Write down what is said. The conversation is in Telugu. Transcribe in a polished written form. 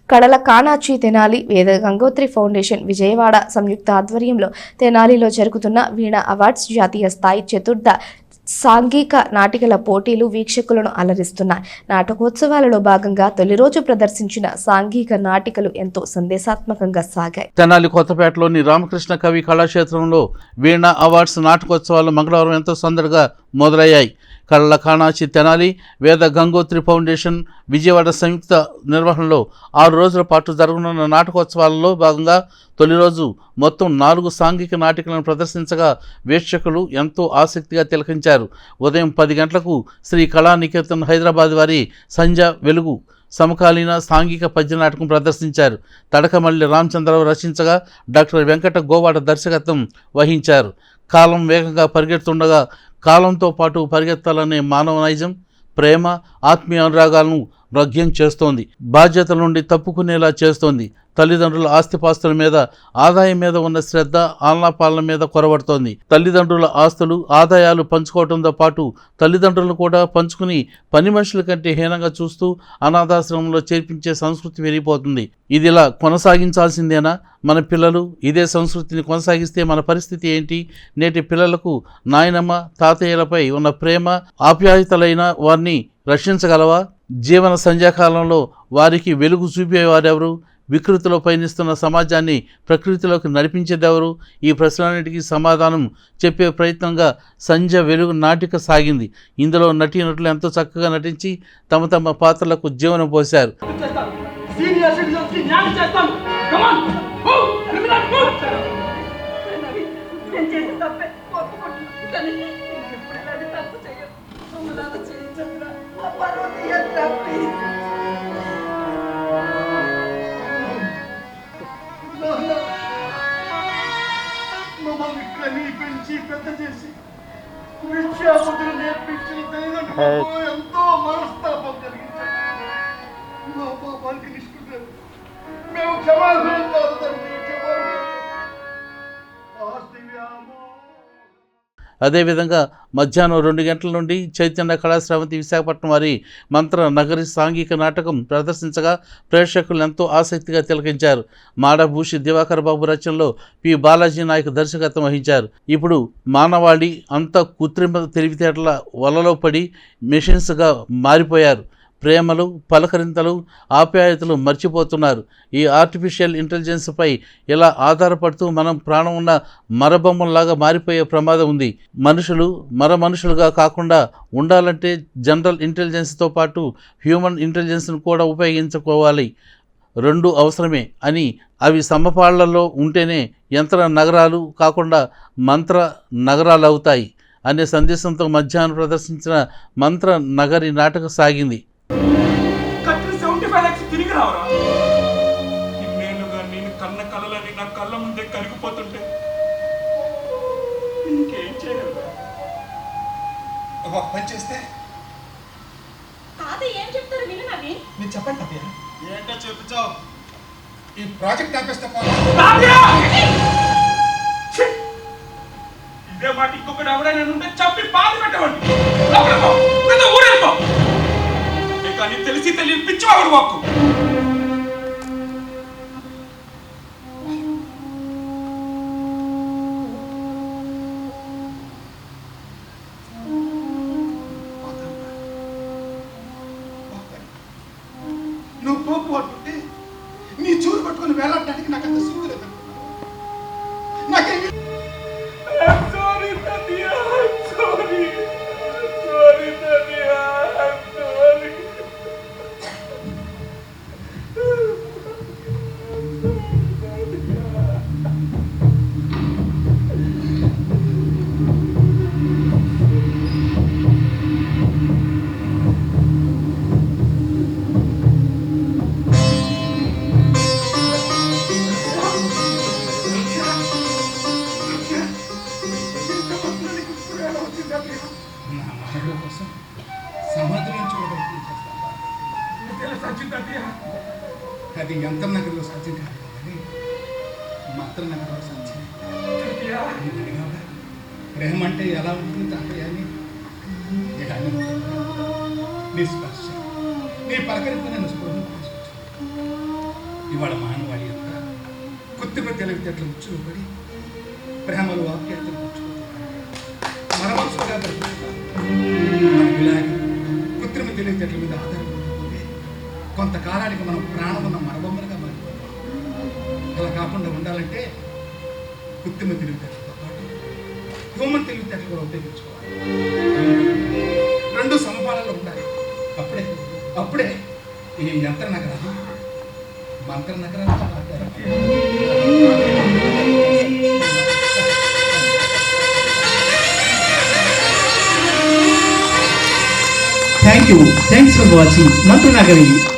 కడల కానాచి తెనాలి వేద గంగోత్రి ఫౌండేషన్ విజయవాడ సంయుక్త ఆధ్వర్యంలో తెనాలిలో జరుగుతున్న వీణ అవార్డ్స్ జాతీయ స్థాయి చతుర్థ సాంఘిక నాటికల పోటీలు వీక్షకులను అలరిస్తున్నాయి. నాటకోత్సవాలలో భాగంగా తొలి రోజు ప్రదర్శించిన సాంఘిక నాటికలు ఎంతో సందేశాత్మకంగా సాగాయి. తెనాలి కొత్తపేటలోని రామకృష్ణ కవి కళాక్షేత్రంలో వీణ అవార్డ్స్ నాటకోత్సవాలు మంగళవారం ఎంతో సందడిగా మొదలయ్యాయి. కళ్ళ కానాచి తెనాలి వేద గంగోత్రి ఫౌండేషన్ విజయవాడ సంయుక్త నిర్వహణలో 6 రోజుల పాటు జరగనున్న నాటకోత్సవాలలో భాగంగా తొలి రోజు మొత్తం 4 సాంఘిక నాటికలను ప్రదర్శించగా వీక్షకులు ఎంతో ఆసక్తిగా తిలకించారు. ఉదయం 10 గంటలకు శ్రీ కళానికేతన్ హైదరాబాద్ వారి సంధ్య వెలుగు సమకాలీన సాంఘిక పద్య నాటకం ప్రదర్శించారు. తడకమల్లి రామచంద్రరావు రచించగా డాక్టర్ వెంకట గోవాడ దర్శకత్వం వహించారు. కాలం వేగంగా పరిగెడుతుండగా కాలంతో పాటు పరిగెత్తాలనే మానవ నైజం, ప్రేమ, ఆత్మీయ అనురాగాలను భగ్యం చేస్తోంది. బాధ్యతల నుండి తప్పుకునేలా చేస్తోంది. తల్లిదండ్రుల ఆస్తిపాస్తుల మీద, ఆదాయం మీద ఉన్న శ్రద్ధ ఆలనాపాలన మీద కొరబడుతోంది. తల్లిదండ్రుల ఆస్తులు, ఆదాయాలు పంచుకోవడంతో పాటు తల్లిదండ్రులను కూడా పంచుకుని పని మనుషుల కంటే హీనంగా చూస్తూ అనాథాశ్రమంలో చేర్పించే సంస్కృతి పెరిగిపోతుంది. ఇదిలా కొనసాగించాల్సిందేనా? మన పిల్లలు ఇదే సంస్కృతిని కొనసాగిస్తే మన పరిస్థితి ఏంటి? నేటి పిల్లలకు నాయనమ్మ, తాతయ్యలపై ఉన్న ప్రేమ, ఆప్యాయతలైన వారిని రక్షించగలవా? జీవన సంధ్యాకాలంలో వారికి వెలుగు చూపేవారెవరు? వికృతిలో పయనిస్తున్న సమాజాన్ని ప్రకృతిలోకి నడిపించేదెవరు? ఈ ప్రశ్నలన్నిటికీ సమాధానం చెప్పే ప్రయత్నంగా సంధ్య వెలుగు నాటిక సాగింది. ఇందులో నటీనటులు ఎంతో చక్కగా నటించి తమ తమ పాత్రలకు జీవనం పోశారు. ఎంతో మనస్తాపం కలిగించారు. మా పాపానికి నిష్ఠురాలు మేము క్షమాపణ కాదు తండ్రి, అదేవిధంగా మధ్యాహ్నం 2 గంటల నుండి చైతన్య కళాశ్రావతి విశాఖపట్నం వారి మంత్ర నగరి సాంఘిక నాటకం ప్రదర్శించగా ప్రేక్షకులు ఎంతో ఆసక్తిగా తిలకించారు. మాడభూషి దివాకర్ బాబు రచనలో పి బాలాజీ నాయక్ దర్శకత్వం వహించారు. ఇప్పుడు మానవాళి అంతా కృత్రిమ తెలివితేటల వలలో పడి మెషిన్స్గా మారిపోయారు. ప్రేమలు, పలకరింతలు, ఆప్యాయతలు మర్చిపోతున్నారు. ఈ ఆర్టిఫిషియల్ ఇంటెలిజెన్స్పై ఇలా ఆధారపడుతూ మనం ప్రాణం ఉన్న మరబొమ్మల్లాగా మారిపోయే ప్రమాదం ఉంది. మనుషులు మనుషులుగా కాకుండా ఉండాలంటే జనరల్ ఇంటెలిజెన్స్తో పాటు హ్యూమన్ ఇంటెలిజెన్స్ను కూడా ఉపయోగించుకోవాలి. 2 అవసరమే అని, అవి సమపాళ్లలో ఉంటేనే యంత్ర నగరాలు కాకుండా మంత్ర నగరాలు అవుతాయి అనే సందేశంతో మధ్యాహ్నం ప్రదర్శించిన మంత్ర నగరి నాటకం సాగింది. తిరిగి రావరా? ఇన్నేళ్ళుగా నేను కన్న కలలని నా కళ్ళ ముందే కరిగిపోతుంటే ఇంకేం చేయగలరా? ఒక పని చేస్తే తాతయ్య ఏం చెప్తారు విను నవీన్. నేను చెప్పండి తాతయ్య. ఏంటో చెప్పుచావు, ఈ ప్రాజెక్ట్ ఆపేస్తే ఇదే మాట ఇంకొకటి ఎవరైనా ఉంటే చంపి బాధ పెట్టవండి. ఊరేపో కానీ తెలిసి తెలియని పిచ్చివాడు వాక్కు. నువ్వు కోపు పట్టుకుంటే నీ చూరు పట్టుకుని వేలాడటానికి నాకు అంత సిగ్గు లేదు. అది యంత్ర నగర్లో సాధ్యం కాదు కానీ మంత్ర నగర్లో సాధ్యం. ప్రేమ అంటే ఎలా ఉంటుంది తాతయ్య అని నీ స్పర్శ, నీ పలకరింపు నన్ను స్ఫూర్తి తీసుకొచ్చు. ఇవాళ మానవాళి అంతా కృత్రిమ తెలివితేటలు ముచ్చులు పడి ప్రేమలు వాక్యాలు మనమనుసులుగా బ్రతుకుతున్నారు. మనం ఇలాగే కృత్రిమ తెలివితేటల మీద ఆధారపడిపోతే కొంతకాలానికి మనం ప్రాణం ఉన్న మరబొమ్మలుగా మారిపోతాం. అలా కాకుండా ఉండాలంటే కృత్రిమ తెలివితేటలతో పాటు హ్యూమన్ తెలివితేటలు కూడా ఉపయోగించుకోవాలి. రెండు సమపాలలో ఉండాలి. అప్పుడే ఈ యంత్ర నగరాలు మంత్ర నగరాలుగా మాట్లాడాలి. Thanks for watching Mantra Nagari.